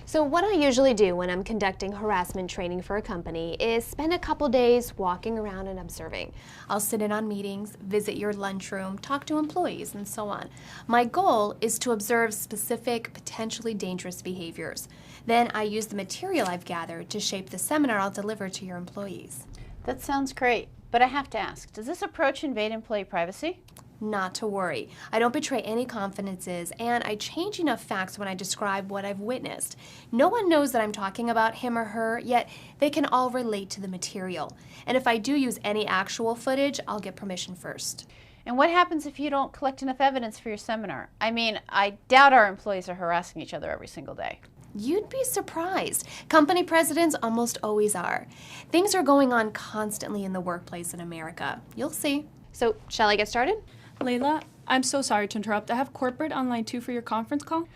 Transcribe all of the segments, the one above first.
So what I usually do when I'm conducting harassment training for a company is spend a couple days walking around and observing. I'll sit in on meetings, visit your lunchroom, talk to employees, and so on. My goal is to observe specific, potentially dangerous behaviors. Then I use the material I've gathered to shape the seminar I'll deliver to your employees. That sounds great, but I have to ask, does this approach invade employee privacy? Not to worry. I don't betray any confidences, and I change enough facts when I describe what I've witnessed. No one knows that I'm talking about him or her, yet they can all relate to the material. And if I do use any actual footage, I'll get permission first. And what happens if you don't collect enough evidence for your seminar? I mean, I doubt our employees are harassing each other every single day. You'd be surprised. Company presidents almost always are. Things are going on constantly in the workplace in America. You'll see. So, shall I get started? Layla, I'm so sorry to interrupt. I have corporate on line 2 for your conference call.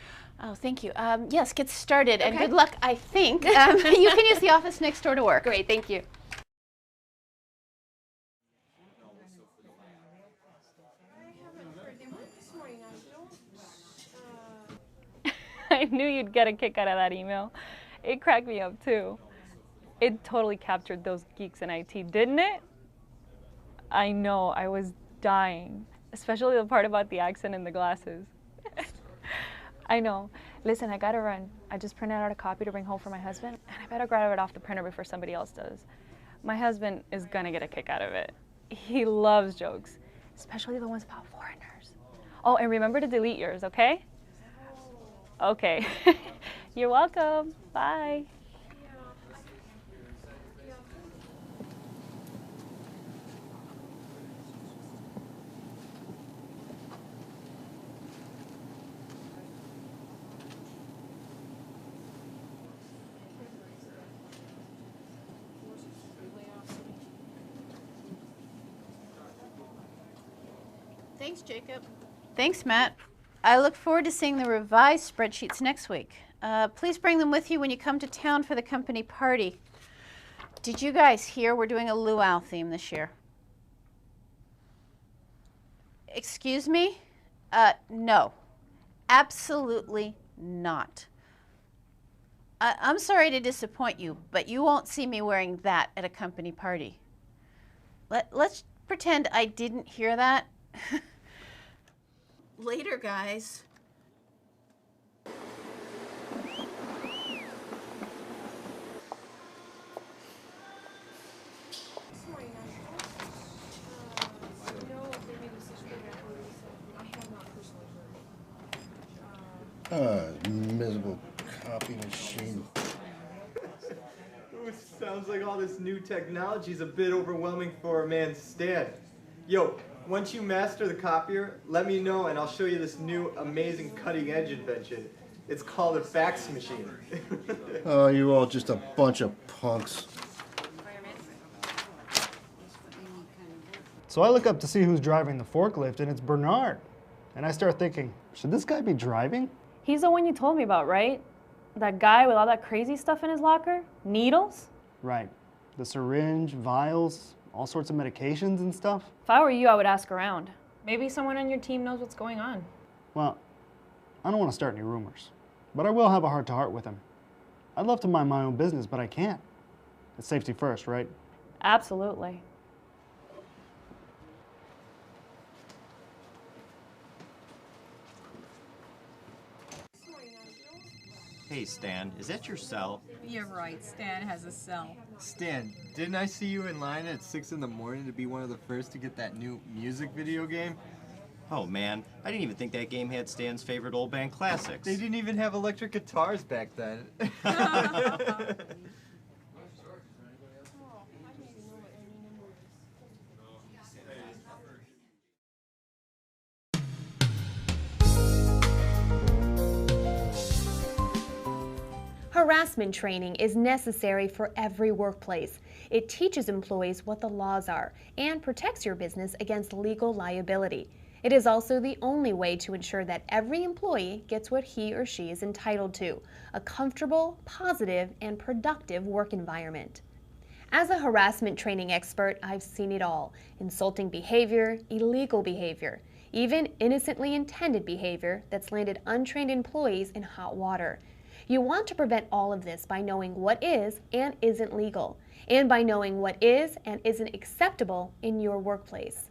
Oh, thank you. Yes, get started, and Okay. good luck, I think. You can use the office next door to work. Great, thank you. I knew you'd get a kick out of that email. It cracked me up too. It totally captured those geeks in IT, didn't it? I know, I was dying. Especially the part about the accent and the glasses. I know. Listen, I gotta run. I just printed out a copy to bring home for my husband, and I better grab it off the printer before somebody else does. My husband is gonna get a kick out of it. He loves jokes, especially the ones about foreigners. Oh, and remember to delete yours, okay? Okay. You're welcome. Bye. Thanks, Jacob. Thanks, Matt. I look forward to seeing the revised spreadsheets next week. Please bring them with you when you come to town for the company party. Did you guys hear we're doing a luau theme this year? Excuse me? No. Absolutely not. I'm sorry to disappoint you, but you won't see me wearing that at a company party. Let's pretend I didn't hear that. Later, guys. Miserable copy machine. Ooh, sounds like all this new technology is a bit overwhelming for a man to stand. Yo, once you master the copier, let me know and I'll show you this new amazing cutting-edge invention. It's called a fax machine. Oh, you're all just a bunch of punks. So I look up to see who's driving the forklift, and it's Bernard. And I start thinking, should this guy be driving? He's the one you told me about, right? That guy with all that crazy stuff in his locker? Needles? Right. The syringe, vials, all sorts of medications and stuff. If I were you, I would ask around. Maybe someone on your team knows what's going on. Well, I don't want to start any rumors, but I will have a heart-to-heart with him. I'd love to mind my own business, but I can't. It's safety first, right? Absolutely. Hey Stan, is that your cell? You're right, Stan has a cell. Stan, didn't I see you in line at 6 in the morning to be one of the first to get that new music video game? Oh man, I didn't even think that game had Stan's favorite old band classics. They didn't even have electric guitars back then. Harassment training is necessary for every workplace. It teaches employees what the laws are and protects your business against legal liability. It is also the only way to ensure that every employee gets what he or she is entitled to, a comfortable, positive, and productive work environment. As a harassment training expert, I've seen it all: insulting behavior, illegal behavior, even innocently intended behavior that's landed untrained employees in hot water. You want to prevent all of this by knowing what is and isn't legal, and by knowing what is and isn't acceptable in your workplace.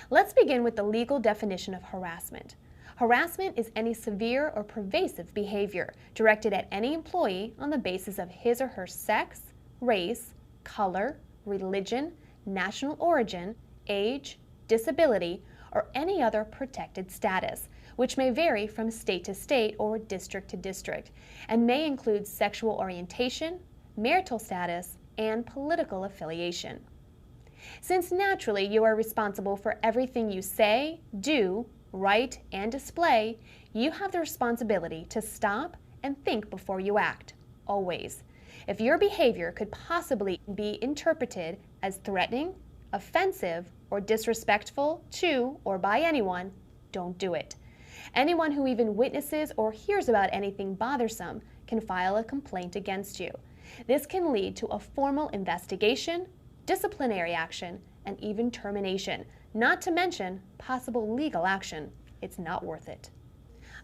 Let's begin with the legal definition of harassment. Harassment is any severe or pervasive behavior directed at any employee on the basis of his or her sex, race, color, religion, national origin, age, disability, or any other protected status, which may vary from state to state or district to district, and may include sexual orientation, marital status, and political affiliation. Since naturally you are responsible for everything you say, do, write, and display, you have the responsibility to stop and think before you act, always. If your behavior could possibly be interpreted as threatening, offensive, or disrespectful to or by anyone, don't do it. Anyone who even witnesses or hears about anything bothersome can file a complaint against you. This can lead to a formal investigation, disciplinary action, and even termination, not to mention possible legal action. It's not worth it.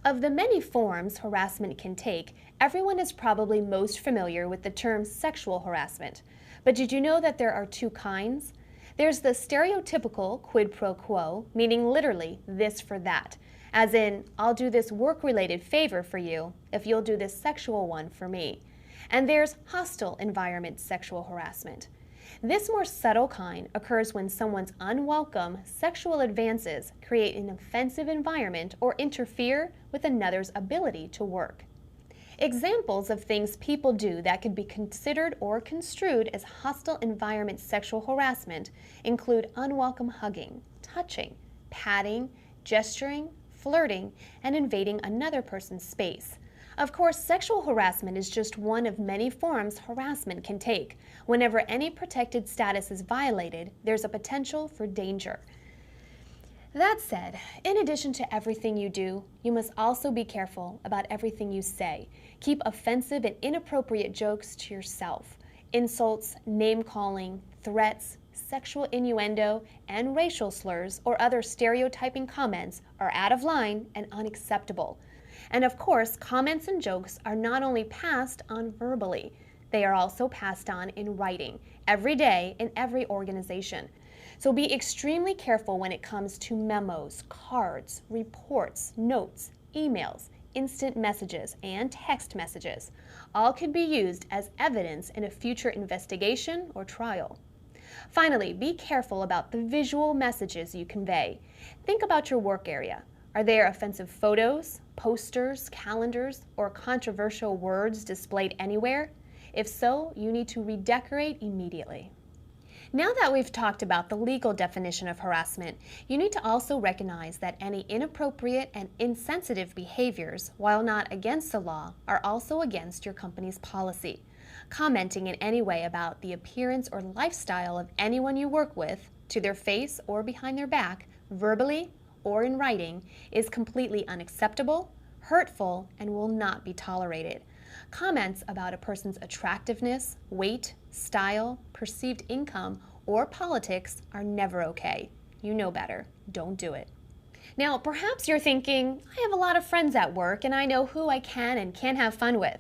Of the many forms harassment can take, everyone is probably most familiar with the term sexual harassment. But did you know that there are two kinds? There's the stereotypical quid pro quo, meaning literally this for that, as in, I'll do this work-related favor for you if you'll do this sexual one for me. And there's hostile environment sexual harassment. This more subtle kind occurs when someone's unwelcome sexual advances create an offensive environment or interfere with another's ability to work. Examples of things people do that could be considered or construed as hostile environment sexual harassment include unwelcome hugging, touching, patting, gesturing, flirting, and invading another person's space. Of course, sexual harassment is just one of many forms harassment can take. Whenever any protected status is violated, there's a potential for danger. That said, in addition to everything you do, you must also be careful about everything you say. Keep offensive and inappropriate jokes to yourself. Insults, name-calling, threats, sexual innuendo, and racial slurs or other stereotyping comments are out of line and unacceptable. And of course, comments and jokes are not only passed on verbally, they are also passed on in writing, every day in every organization. So be extremely careful when it comes to memos, cards, reports, notes, emails, instant messages, and text messages. All could be used as evidence in a future investigation or trial. Finally, be careful about the visual messages you convey. Think about your work area. Are there offensive photos, posters, calendars, or controversial words displayed anywhere? If so, you need to redecorate immediately. Now that we've talked about the legal definition of harassment, you need to also recognize that any inappropriate and insensitive behaviors, while not against the law, are also against your company's policy. Commenting in any way about the appearance or lifestyle of anyone you work with, to their face or behind their back, verbally or in writing, is completely unacceptable, hurtful, and will not be tolerated. Comments about a person's attractiveness, weight, style, perceived income, or politics are never okay. You know better. Don't do it. Now, perhaps you're thinking, I have a lot of friends at work and I know who I can and can't have fun with.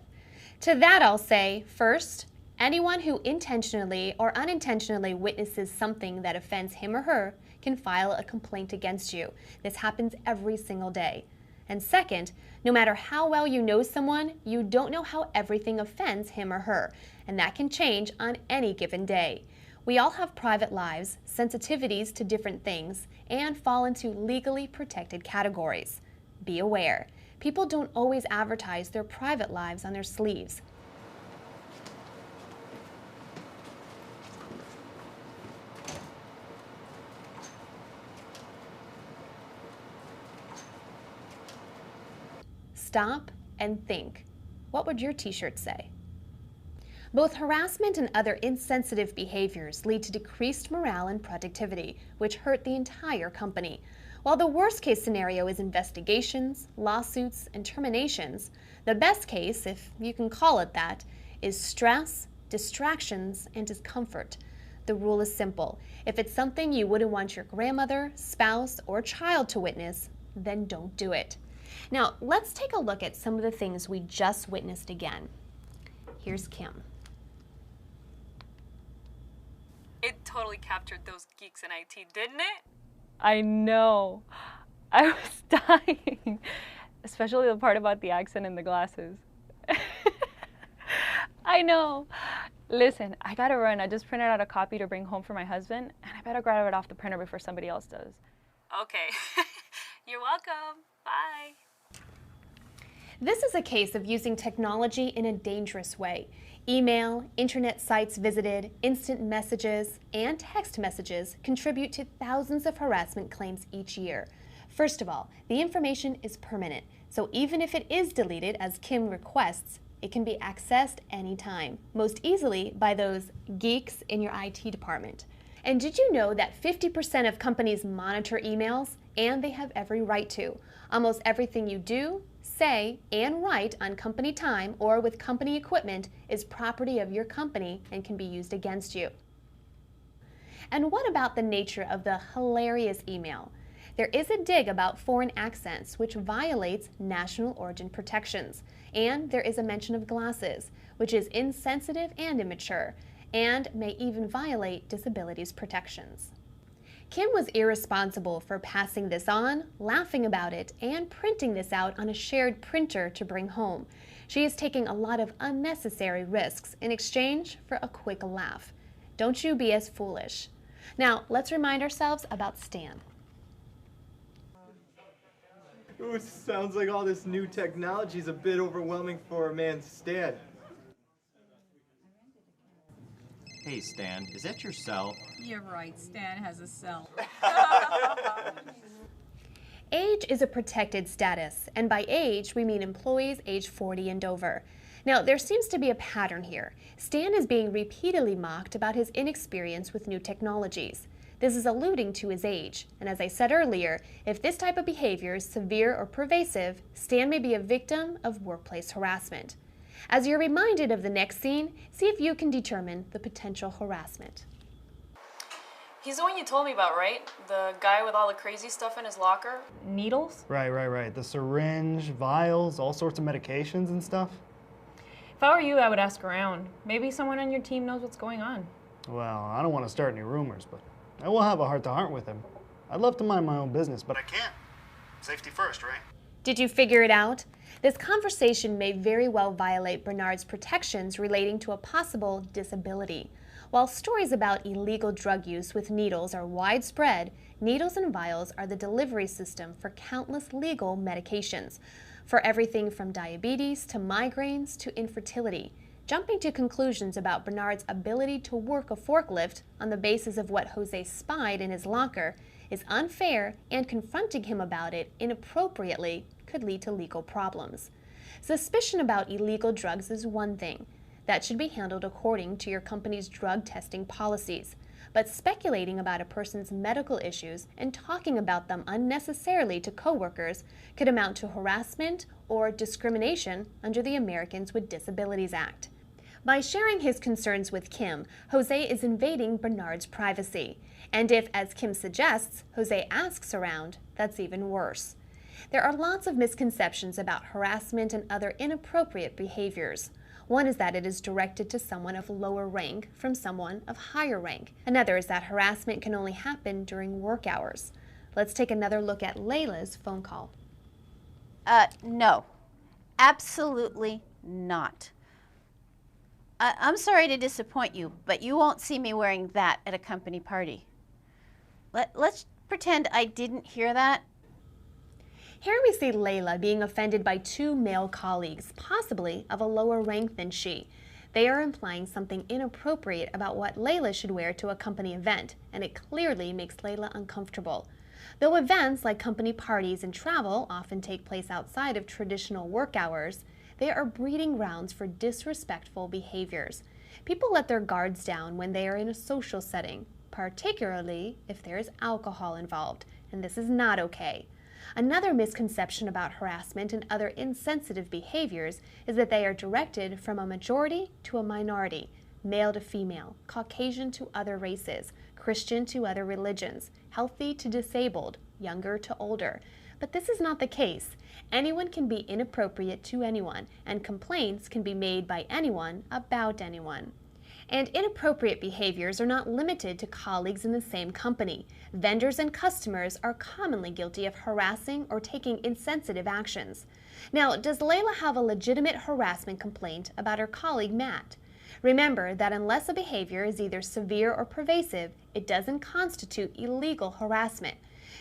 To that I'll say, first, anyone who intentionally or unintentionally witnesses something that offends him or her can file a complaint against you. This happens every single day. And second, no matter how well you know someone, you don't know how everything offends him or her, and that can change on any given day. We all have private lives, sensitivities to different things, and fall into legally protected categories. Be aware. People don't always advertise their private lives on their sleeves. Stop and think. What would your t-shirt say? Both harassment and other insensitive behaviors lead to decreased morale and productivity, which hurt the entire company. While the worst case scenario is investigations, lawsuits, and terminations, the best case, if you can call it that, is stress, distractions, and discomfort. The rule is simple. If it's something you wouldn't want your grandmother, spouse, or child to witness, then don't do it. Now, let's take a look at some of the things we just witnessed again. Here's Kim. It totally captured those geeks in IT, didn't it? I know. I was dying. Especially the part about the accent and the glasses. I know. Listen, I gotta run. I just printed out a copy to bring home for my husband, and I better grab it off the printer before somebody else does. Okay. You're welcome. Bye. This is a case of using technology in a dangerous way. Email, internet sites visited, instant messages, and text messages contribute to thousands of harassment claims each year. First of all, the information is permanent, so even if it is deleted as Kim requests, it can be accessed anytime, most easily by those geeks in your IT department. And did you know that 50% of companies monitor emails? And they have every right to. Almost everything you do, say, and write on company time or with company equipment is property of your company and can be used against you. And what about the nature of the hilarious email? There is a dig about foreign accents, which violates national origin protections. And there is a mention of glasses, which is insensitive and immature, and may even violate disabilities protections. Kim was irresponsible for passing this on, laughing about it, and printing this out on a shared printer to bring home. She is taking a lot of unnecessary risks in exchange for a quick laugh. Don't you be as foolish. Now, let's remind ourselves about Stan. Ooh, sounds like all this new technology is a bit overwhelming for a man Stan. Hey, Stan, is that your cell? You're right, Stan has a cell. Age is a protected status, and by age, we mean employees age 40 and over. Now, there seems to be a pattern here. Stan is being repeatedly mocked about his inexperience with new technologies. This is alluding to his age, and as I said earlier, if this type of behavior is severe or pervasive, Stan may be a victim of workplace harassment. As you're reminded of the next scene, see if you can determine the potential harassment. He's the one you told me about, right? The guy with all the crazy stuff in his locker? Needles? Right. The syringe, vials, all sorts of medications and stuff. If I were you, I would ask around. Maybe someone on your team knows what's going on. Well, I don't want to start any rumors, but I will have a heart-to-heart with him. I'd love to mind my own business, but I can't. Safety first, right? Did you figure it out? This conversation may very well violate Bernard's protections relating to a possible disability. While stories about illegal drug use with needles are widespread, needles and vials are the delivery system for countless legal medications, for everything from diabetes to migraines to infertility. Jumping to conclusions about Bernard's ability to work a forklift on the basis of what Jose spied in his locker is unfair, and confronting him about it inappropriately could lead to legal problems. Suspicion about illegal drugs is one thing. That should be handled according to your company's drug testing policies. But speculating about a person's medical issues and talking about them unnecessarily to coworkers could amount to harassment or discrimination under the Americans with Disabilities Act. By sharing his concerns with Kim, Jose is invading Bernard's privacy. And if, as Kim suggests, Jose asks around, that's even worse. There are lots of misconceptions about harassment and other inappropriate behaviors. One is that it is directed to someone of lower rank from someone of higher rank. Another is that harassment can only happen during work hours. Let's take another look at Layla's phone call. No, absolutely not. I'm sorry to disappoint you, but you won't see me wearing that at a company party. Let's pretend I didn't hear that. Here we see Layla being offended by two male colleagues, possibly of a lower rank than she. They are implying something inappropriate about what Layla should wear to a company event, and it clearly makes Layla uncomfortable. Though events like company parties and travel often take place outside of traditional work hours, they are breeding grounds for disrespectful behaviors. People let their guards down when they are in a social setting, particularly if there is alcohol involved, and this is not okay. Another misconception about harassment and other insensitive behaviors is that they are directed from a majority to a minority, male to female, Caucasian to other races, Christian to other religions, healthy to disabled, younger to older. But this is not the case. Anyone can be inappropriate to anyone, and complaints can be made by anyone about anyone. And inappropriate behaviors are not limited to colleagues in the same company. Vendors and customers are commonly guilty of harassing or taking insensitive actions. Now, does Layla have a legitimate harassment complaint about her colleague Matt? Remember that unless a behavior is either severe or pervasive, it doesn't constitute illegal harassment.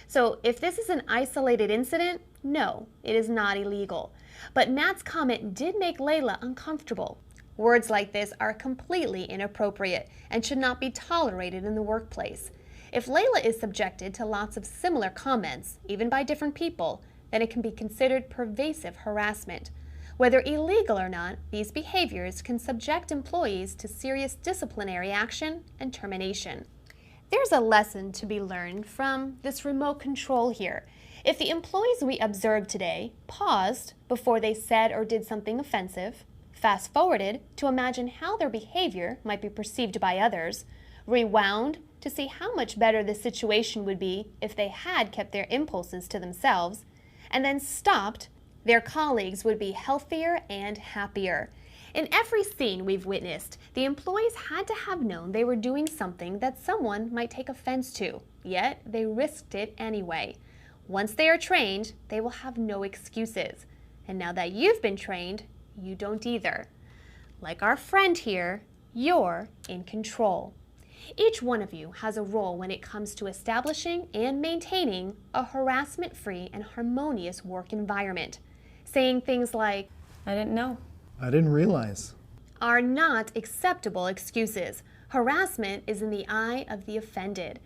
So if this is an isolated incident, no, it is not illegal. But Matt's comment did make Layla uncomfortable. Words like this are completely inappropriate and should not be tolerated in the workplace. If Layla is subjected to lots of similar comments, even by different people, then it can be considered pervasive harassment. Whether illegal or not, these behaviors can subject employees to serious disciplinary action and termination. There's a lesson to be learned from this remote control here. If the employees we observed today paused before they said or did something offensive, fast-forwarded to imagine how their behavior might be perceived by others, rewound to see how much better the situation would be if they had kept their impulses to themselves, and then stopped, their colleagues would be healthier and happier. In every scene we've witnessed, the employees had to have known they were doing something that someone might take offense to, yet they risked it anyway. Once they are trained, they will have no excuses. And now that you've been trained, you don't either. Like our friend here, you're in control. Each one of you has a role when it comes to establishing and maintaining a harassment-free and harmonious work environment. Saying things like, I didn't know. I didn't realize. Are not acceptable excuses. Harassment is in the eye of the offended.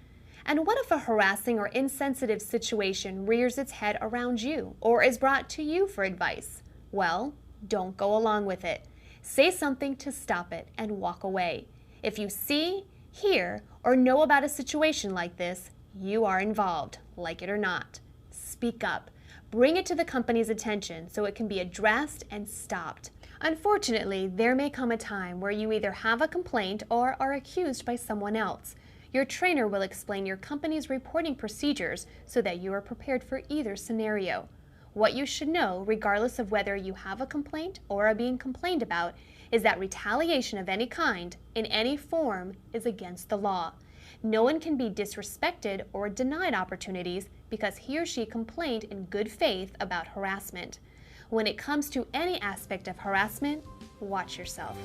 And what if a harassing or insensitive situation rears its head around you or is brought to you for advice? Well, don't go along with it. Say something to stop it and walk away. If you see, hear, or know about a situation like this, you are involved, like it or not. Speak up. Bring it to the company's attention so it can be addressed and stopped. Unfortunately, there may come a time where you either have a complaint or are accused by someone else. Your trainer will explain your company's reporting procedures so that you are prepared for either scenario. What you should know, regardless of whether you have a complaint or are being complained about, is that retaliation of any kind, in any form, is against the law. No one can be disrespected or denied opportunities because he or she complained in good faith about harassment. When it comes to any aspect of harassment, watch yourself.